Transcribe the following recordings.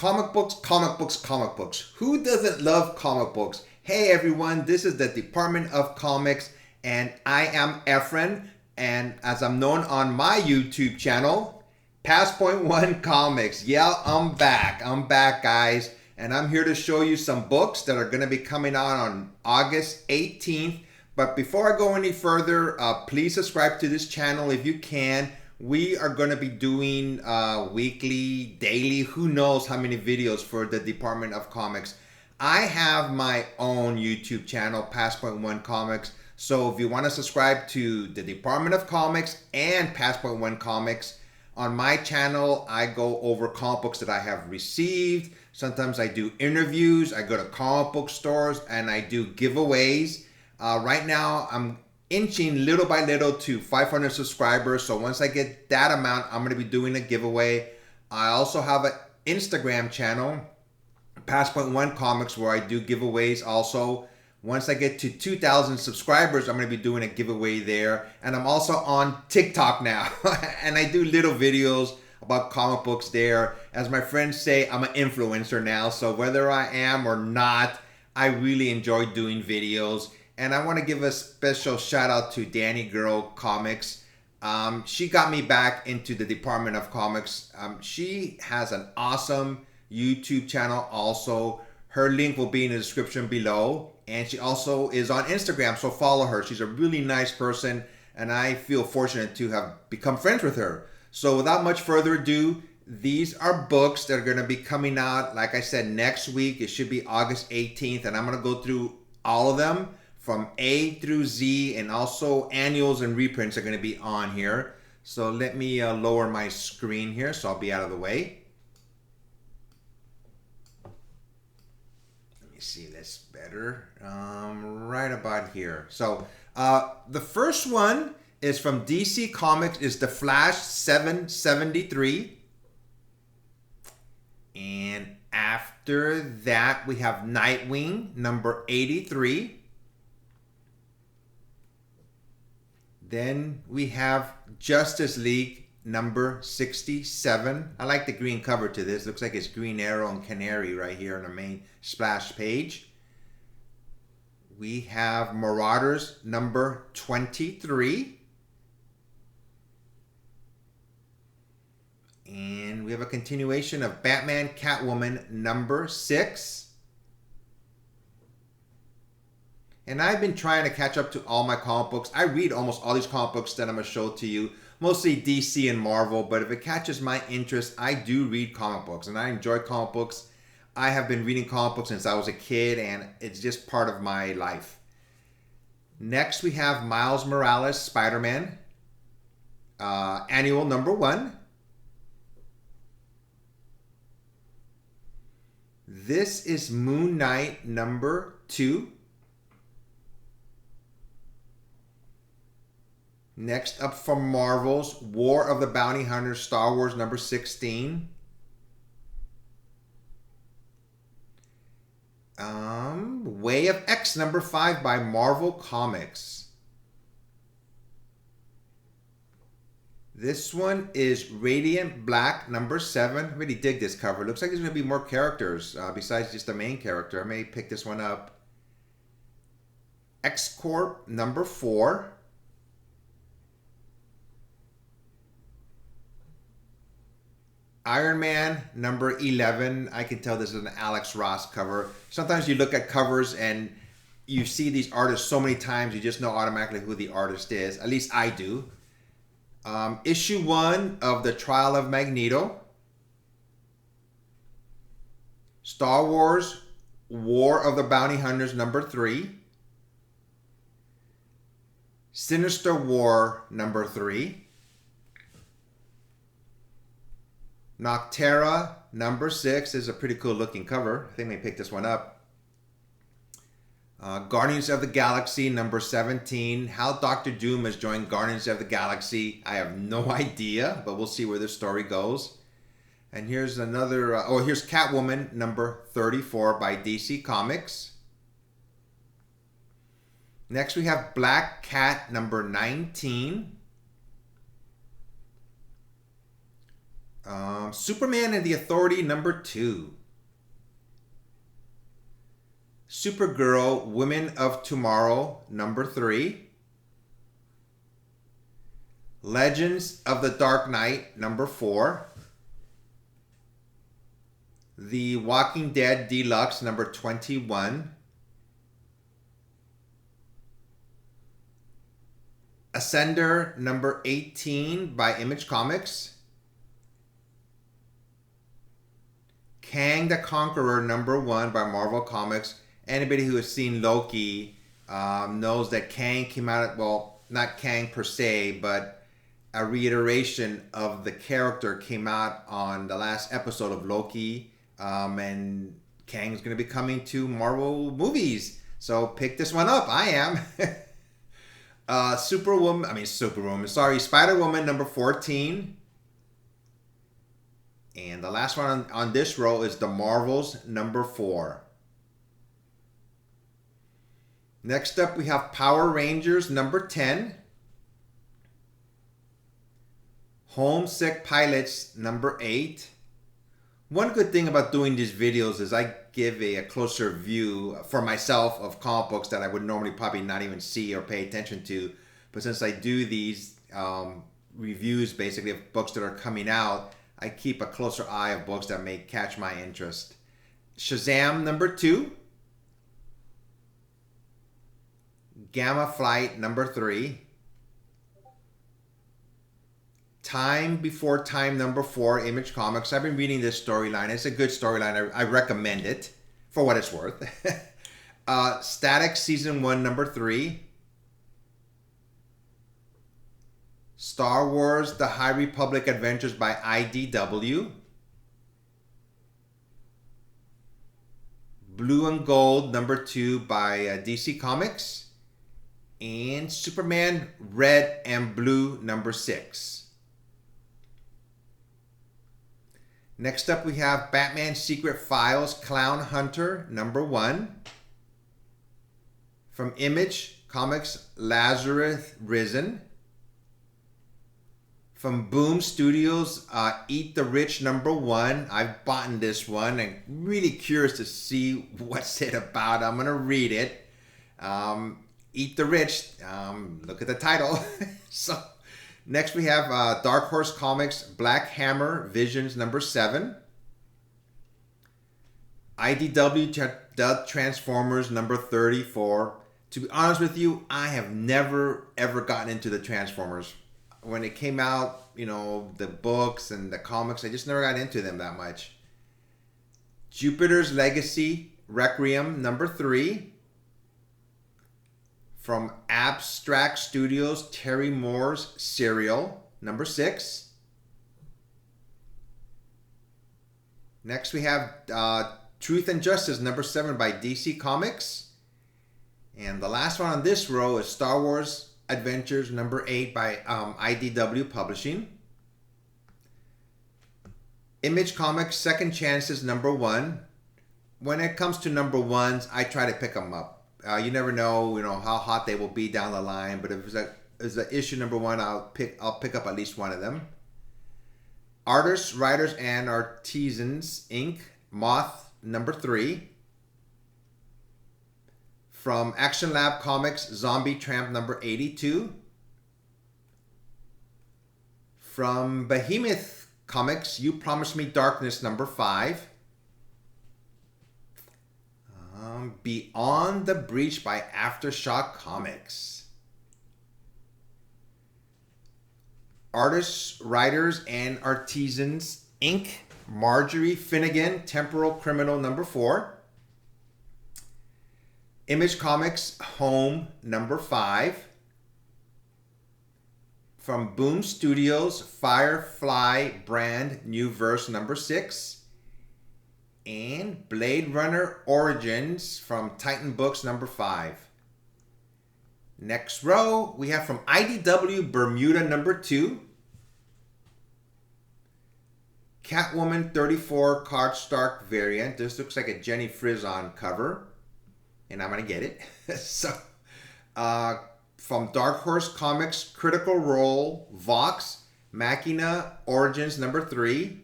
Comic books, comic books, comic books. Who doesn't love comic books? Hey everyone, this is the Department of Comics, and I am Efren, and as I'm known on my YouTube channel, Pass.1 Comics. Yeah, I'm back guys, and I'm here to show you some books that are going to be coming out on August 18th. But before I go any further, please subscribe to this channel if you can. We are going to be doing weekly, daily, who knows how many videos for the Department of Comics. I have my own YouTube channel, Pass.1 Comics. So if you want to subscribe to the Department of Comics and Pass.1 Comics, on my channel, I go over comic books that I have received. Sometimes I do interviews. I go to comic book stores and I do giveaways. Right now, I'm inching little by little to 500 subscribers. So once I get that amount, I'm going to be doing a giveaway. I also have an Instagram channel, Pass.1 Comics, where I do giveaways also. Once I get to 2,000 subscribers, I'm going to be doing a giveaway there. And I'm also on TikTok now. And I do little videos about comic books there. As my friends say, I'm an influencer now. So whether I am or not, I really enjoy doing videos. And I want to give a special shout out to Danny Girl Comics. She got me back into the Department of Comics. She has an awesome YouTube channel also. Her link will be in the description below. And she also is on Instagram, so follow her. She's a really nice person, and I feel fortunate to have become friends with her. So without much further ado, these are books that are going to be coming out, like I said, next week. It should be August 18th, and I'm going to go through all of them from A through Z, and also annuals and reprints are going to be on here. So let me lower my screen here so I'll be out of the way. Let me see this better. Right about here. So the first one is from DC Comics, is The Flash 773. And after that, we have Nightwing number 83. Then we have Justice League number 67. I like the green cover to this. Looks like it's Green Arrow and Canary right here on the main splash page. We have Marauders number 23. And we have a continuation of Batman Catwoman number 6. And I've been trying to catch up to all my comic books. I read almost all these comic books that I'm going to show to you. Mostly DC and Marvel, but if it catches my interest, I do read comic books. And I enjoy comic books. I have been reading comic books since I was a kid, and it's just part of my life. Next, we have Miles Morales, Spider-Man, annual number 1. This is Moon Knight number 2. Next up from Marvel's War of the Bounty Hunters, Star Wars number 16. Way of X number 5 by Marvel Comics. This one is Radiant Black number 7. I really dig this cover. Looks like there's going to be more characters besides just the main character. I may pick this one up. X-Corp number 4. Iron Man number 11. I can tell this is an Alex Ross cover. Sometimes you look at covers and you see these artists so many times, you just know automatically who the artist is. At least I do. Issue 1 of The Trial of Magneto. Star Wars War of the Bounty Hunters number 3. Sinister War number 3. Noctera number 6 is a pretty cool looking cover. I think we picked this one up. Guardians of the Galaxy number 17. How Doctor Doom has joined Guardians of the Galaxy, I have no idea, but we'll see where this story goes. And here's another, here's Catwoman number 34 by DC Comics. Next we have Black Cat number 19. Superman and the Authority number 2. Supergirl, Women of Tomorrow number 3. Legends of the Dark Knight number 4. The Walking Dead Deluxe number 21. Ascender number 18 by Image Comics. Kang the Conqueror number 1 by Marvel Comics. Anybody who has seen Loki knows that Kang came out, well, not Kang per se, but a reiteration of the character came out on the last episode of Loki. And Kang is going to be coming to Marvel movies. So pick this one up. I am. Spider-Woman number 14. And the last one on this row is The Marvels number 4. Next up, we have Power Rangers number 10. Homesick Pilots number 8. One good thing about doing these videos is I give a closer view for myself of comic books that I would normally probably not even see or pay attention to. But since I do these reviews basically of books that are coming out, I keep a closer eye of books that may catch my interest. Shazam number 2. Gamma Flight number 3. Time Before Time number 4, Image Comics. I've been reading this storyline. It's a good storyline. I recommend it for what it's worth. Static Season 1 number 3. Star Wars The High Republic Adventures by IDW. Blue and Gold number 2 by DC Comics. And Superman Red and Blue number 6. Next up, we have Batman Secret Files Clown Hunter number 1. From Image Comics, Lazarus Risen. From Boom Studios, Eat the Rich number 1. I've bought this one and really curious to see what's it about. I'm going to read it. Eat the Rich. Look at the title. So next we have Dark Horse Comics Black Hammer Visions number 7. IDW The Transformers number 34. To be honest with you, I have never ever gotten into the Transformers. When it came out, you know, the books and the comics, I just never got into them that much. Jupiter's Legacy Requiem number 3. From Abstract Studios, Terry Moore's Serial number 6. Next we have Truth and Justice number 7 by DC Comics. And the last one on this row is Star Wars Adventures number 8 by IDW Publishing. Image Comics Second Chances number 1. When it comes to number 1s, I try to pick them up. You never know, how hot they will be down the line. But if it's a issue number 1, I'll pick up at least one of them. Artists, Writers, and Artisans Inc. Moth number 3. From Action Lab Comics, Zombie Tramp number 82. From Behemoth Comics, You Promised Me Darkness number 5. Beyond the Breach by Aftershock Comics. Artists, Writers, and Artisans Inc. Marjorie Finnegan, Temporal Criminal number 4. Image Comics Home number 5. From Boom Studios, Firefly Brand New Verse number 6. And Blade Runner Origins from Titan Books number 5. Next row, we have from IDW Bermuda number 2. Catwoman 34 cardstock variant. This looks like a Jenny Frison cover. And I'm going to get it. So, from Dark Horse Comics Critical Role Vox Machina Origins number 3.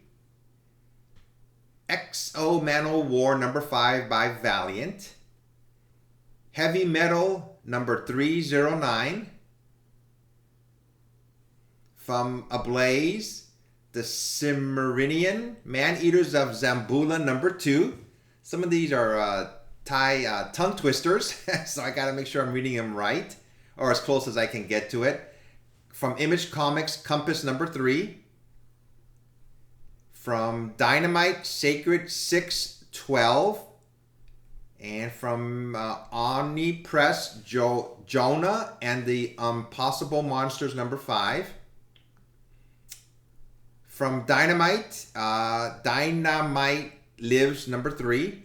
XO Man-O-War number 5 by Valiant. Heavy Metal number 309. From Ablaze, the Cimmerian Man-Eaters of Zambula number 2. Some of these are Thai tongue twisters, so I gotta make sure I'm reading them right, or as close as I can get to it. From Image Comics, Compass number 3. From Dynamite, Sacred 612. And from Omni Press, Jonah and the Impossible Monsters number 5. From Dynamite, Dynamite Lives number 3.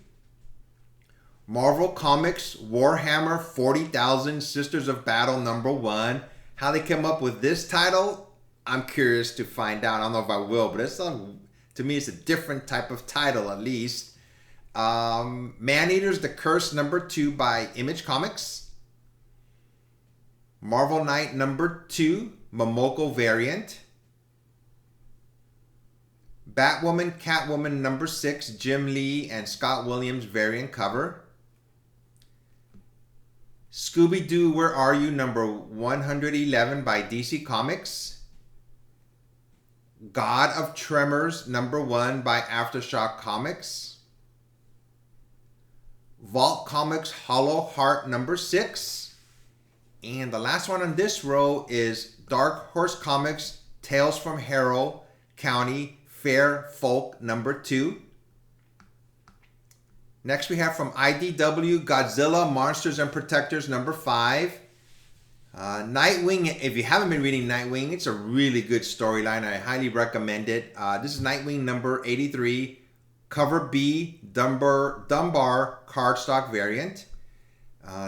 Marvel Comics, Warhammer 40,000 Sisters of Battle number 1. How they came up with this title, I'm curious to find out. I don't know if I will, but to me it's a different type of title at least. Man-Eaters, The Curse number 2 by Image Comics. Marvel Knight number 2, Momoko variant. Batwoman, Catwoman number 6, Jim Lee and Scott Williams variant cover. Scooby-Doo, Where Are You number 111 by DC Comics. God of Tremors number 1 by Aftershock Comics. Vault Comics, Hollow Heart number 6. And the last one on this row is Dark Horse Comics, Tales from Harrow County, Fair Folk number 2. Next we have from IDW, Godzilla, Monsters and Protectors number 5. Nightwing, if you haven't been reading Nightwing, it's a really good storyline. I highly recommend it. This is Nightwing number 83, cover B, Dunbar cardstock variant.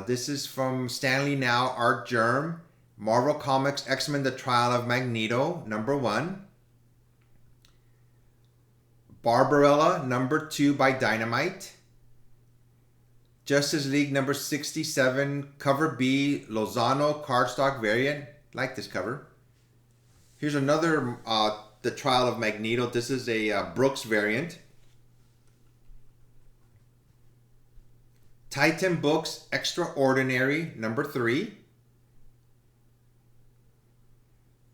This is from Stanley Now, Art Germ. Marvel Comics, X-Men The Trial of Magneto number 1. Barbarella number 2 by Dynamite. Justice League number 67, cover B, Lozano cardstock variant. Like this cover. Here's another, The Trial of Magneto. This is a Brooks variant. Titan Books, Extraordinary number 3.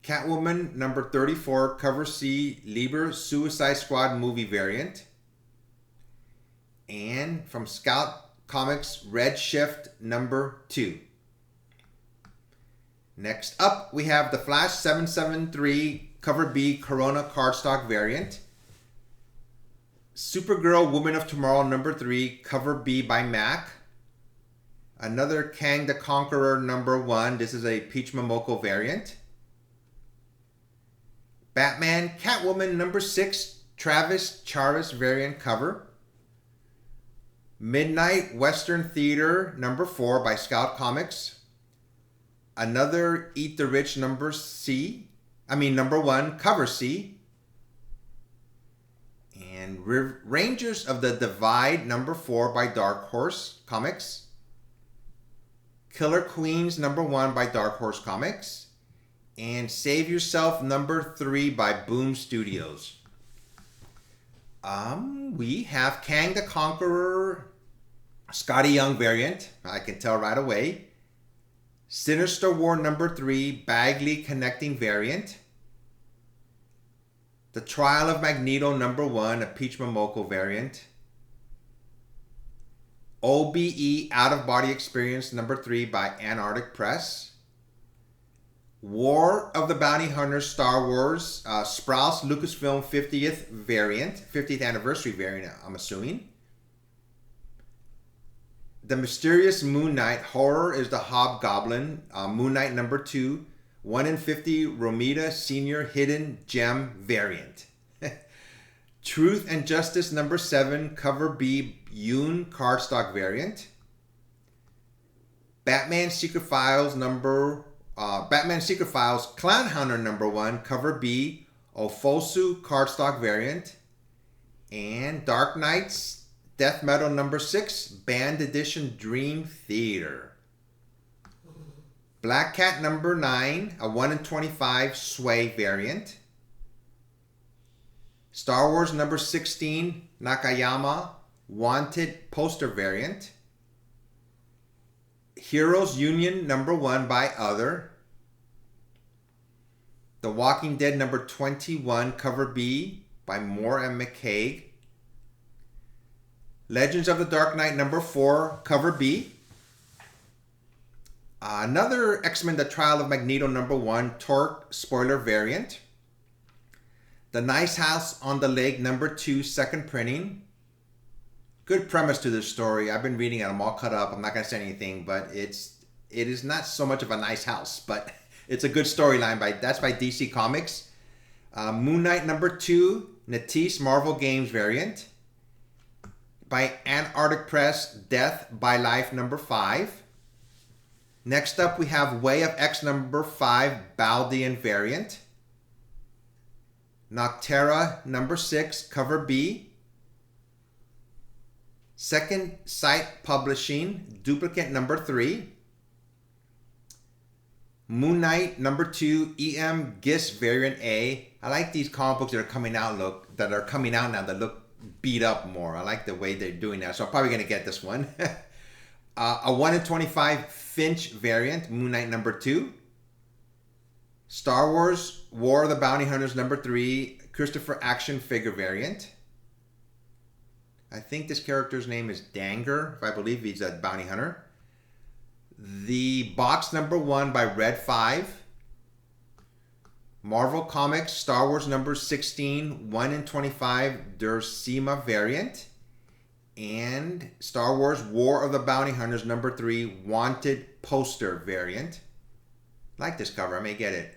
Catwoman number 34, cover C, Lieber Suicide Squad movie variant. And from Scout Comics, Red Shift number 2. Next up, we have the Flash 773, cover B, Corona cardstock variant. Supergirl, Woman of Tomorrow number 3, cover B by Mac. Another Kang the Conqueror number 1. This is a Peach Momoko variant. Batman, Catwoman number 6, Travis Charest variant cover. Midnight Western Theater number 4 by Scout Comics. Another Eat the Rich number 1, cover C. And Rangers of the Divide number 4 by Dark Horse Comics. Killer Queens number 1 by Dark Horse Comics. And Save Yourself number 3 by Boom Studios. We have Kang the Conqueror, Scotty Young variant. I can tell right away. Sinister War number 3, Bagley connecting variant. The Trial of Magneto number 1, a Peach Momoko variant. OBE, Out of Body Experience number 3 by Antarctic Press. War of the Bounty Hunters, Star Wars, Sprouse Lucasfilm 50th anniversary variant, I'm assuming. The Mysterious Moon Knight, Horror is the Hobgoblin, Moon Knight number 2, 1 in 50 Romita Senior Hidden Gem variant. Truth and Justice number 7, cover B, Yoon cardstock variant. Batman Secret Files, Clown Hunter number 1, cover B, Ofosu cardstock variant. And Dark Knights Death Metal number 6, Band Edition Dream Theater. Black Cat number 9, a 1 in 25 Sway variant. Star Wars number 16, Nakayama, wanted poster variant. Heroes Union number 1 by Other. The Walking Dead number 21, cover B by Moore and McCaig. Legends of the Dark Knight number 4, cover B. Another X-Men The Trial of Magneto number 1, Torque spoiler variant. The Nice House on the Lake number 2, second printing. Good premise to this story. I've been reading it. I'm all cut up. I'm not going to say anything, but it is not so much of a nice house, but it's a good storyline. That's by DC Comics. Moon Knight number 2, Natisse Marvel Games variant. By Antarctic Press, Death by Life number 5. Next up, we have Way of X number 5, Baldian variant. Noctera number 6, cover B. Second Sight Publishing, duplicate number 3. Moon Knight number 2, EM Gist variant A. I like these comic books that are coming out now that look beat up more. I like the way they're doing that, so I'm probably gonna get this one. A 1 in 25 Finch variant, Moon Knight number 2. Star Wars War of the Bounty Hunters number 3, Christopher action figure variant. I think this character's name is Danger, if I believe he's a bounty hunter. The Box number 1 by Red 5. Marvel Comics Star Wars number 16, 1 in 25 Dursima variant. And Star Wars War of the Bounty Hunters number 3, wanted poster variant. Like this cover, I may get it.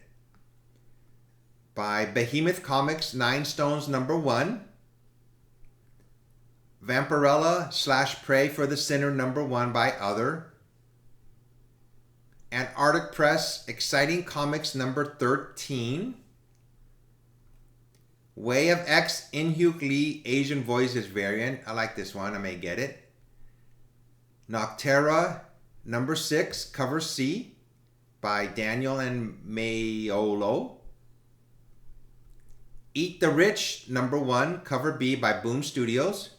By Behemoth Comics, 9 Stones number 1. Vampirella / Pray for the Sinner number 1 by Other. Antarctic Press, Exciting Comics number 13. Way of X, In-Hyuk Lee, Asian Voices variant. I like this one, I may get it. Noctera number 6, cover C by Daniel and Mayolo. Eat the Rich number 1, cover B by Boom Studios.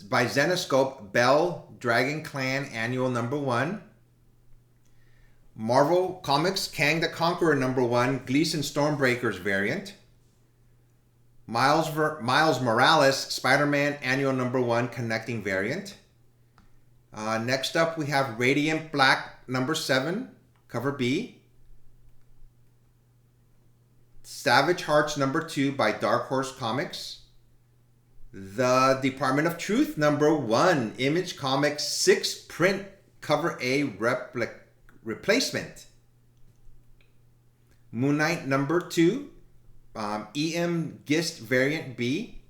By Zenoscope, Bell Dragon Clan Annual number 1. Marvel Comics, Kang the Conqueror number 1, Gleason Stormbreakers variant. Miles Morales, Spider-Man Annual number 1, connecting variant. Next up we have Radiant Black number 7, cover B. Savage Hearts number 2 by Dark Horse Comics. The Department of Truth number 1, Image Comics 6 print cover A replacement. Moon Knight number 2, EM Gist variant B.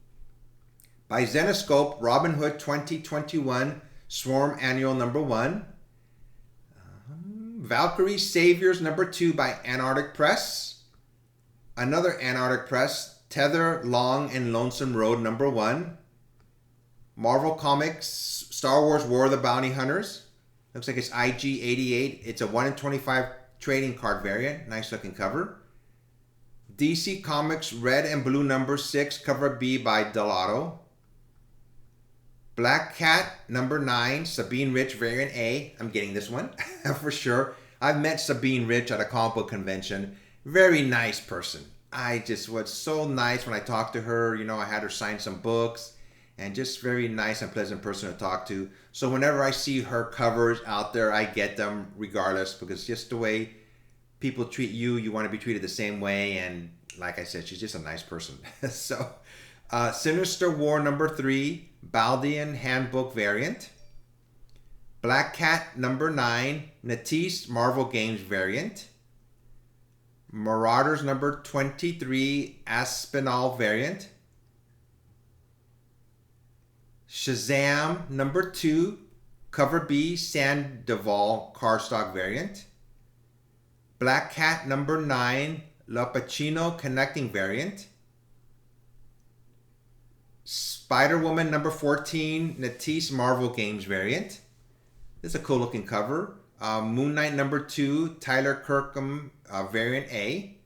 By Zenoscope, Robin Hood 2021 Swarm Annual number 1. Valkyrie Saviors number 2 by Antarctic Press. Another Antarctic Press, Tether, Long, and Lonesome Road number 1. Marvel Comics, Star Wars War of the Bounty Hunters. Looks like it's IG-88. It's a 1 in 25 trading card variant. Nice looking cover. DC Comics, Red and Blue number 6, cover B by Delato. Black Cat number 9, Sabine Rich variant A. I'm getting this one for sure. I've met Sabine Rich at a comic book convention. Very nice person. I just was so nice when I talked to her. You know, I had her sign some books, and just very nice and pleasant person to talk to. So whenever I see her covers out there, I get them regardless, because just the way people treat you, you want to be treated the same way. And like I said, she's just a nice person. So Sinister War number 3, Baldian Handbook variant. Black Cat number 9, Natisse Marvel Games variant. Marauders number 23, Aspinall variant. Shazam number 2, cover B, Sandoval cardstock variant. Black Cat number 9, La Pacino connecting variant. Spider-Woman number 14, Natisse Marvel Games variant. This is a cool looking cover. Moon Knight number 2, Tyler Kirkham variant A.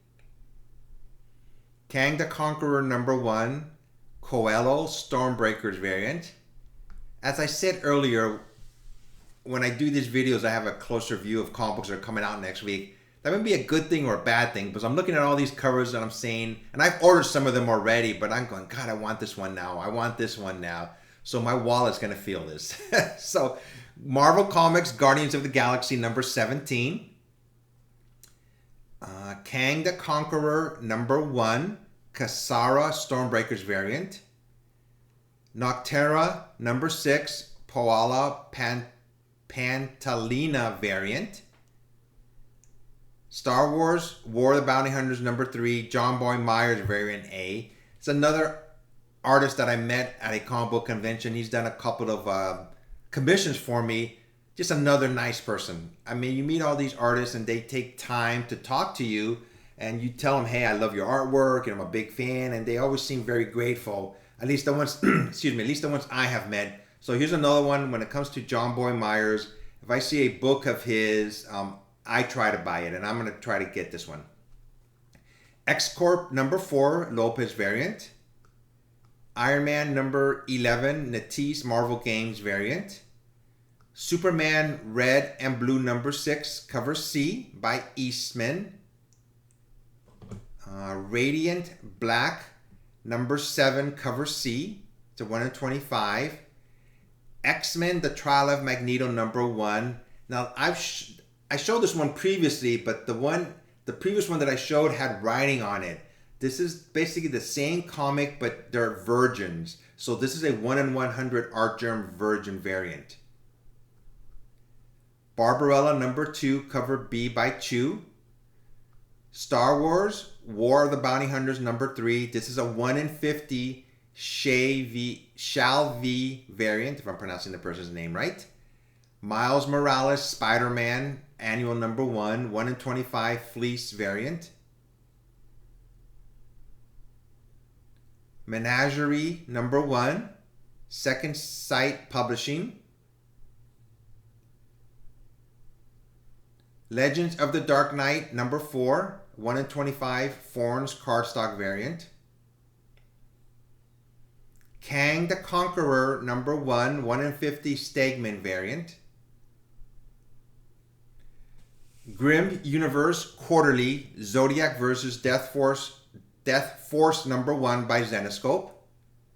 Kang the Conqueror number 1, Coelho Stormbreakers variant. As I said earlier, when I do these videos, I have a closer view of comic books that are coming out next week. That may be a good thing or a bad thing, because I'm looking at all these covers and I'm saying, and I've ordered some of them already, but I'm going, God, I want this one now. I want this one now. So my wallet's going to feel this. So Marvel Comics, Guardians of the Galaxy number 17. Kang the Conqueror number 1, Kasara Stormbreakers variant. Noctera number 6, Paola Pantalina variant. Star Wars War of the Bounty Hunters number 3, John Boy Myers variant A. It's another artist that I met at a comic book convention. He's done a couple of commissions for me. Just another nice person. I mean, you meet all these artists and they take time to talk to you, and you tell them, hey, I love your artwork and I'm a big fan, and they always seem very grateful. At least the ones, excuse me, at least the ones I have met. So here's another one. When it comes to John Boy Myers, if I see a book of his, I try to buy it, and I'm going to try to get this one. X-Corp number 4, Lopez variant. Iron Man number 11, Natisse Marvel Games variant. Superman Red and Blue number 6, cover C by Eastman. Radiant Black number 7, cover C. It's a 1 in 25. X-Men The Trial of Magneto number 1. Now I showed this one previously, but the previous one that I showed had writing on it. This is basically the same comic, but they're virgins. So this is a 1 in 100 Artgerm virgin variant. Barbarella number 2, cover B by Chew. Star Wars War of the Bounty Hunters number 3. This is a 1 in 50 Shal V variant, if I'm pronouncing the person's name right. Miles Morales Spider-Man annual number 1, 1 in 25 Fleece variant. Menagerie number 1, Second Sight Publishing. Legends of the Dark Knight number 4, 1 in 25 Forns cardstock variant. Kang the Conqueror number 1, 1 in 50 Stegman variant. Grim Universe Quarterly Zodiac vs. Death Force number 1 by Zenescope.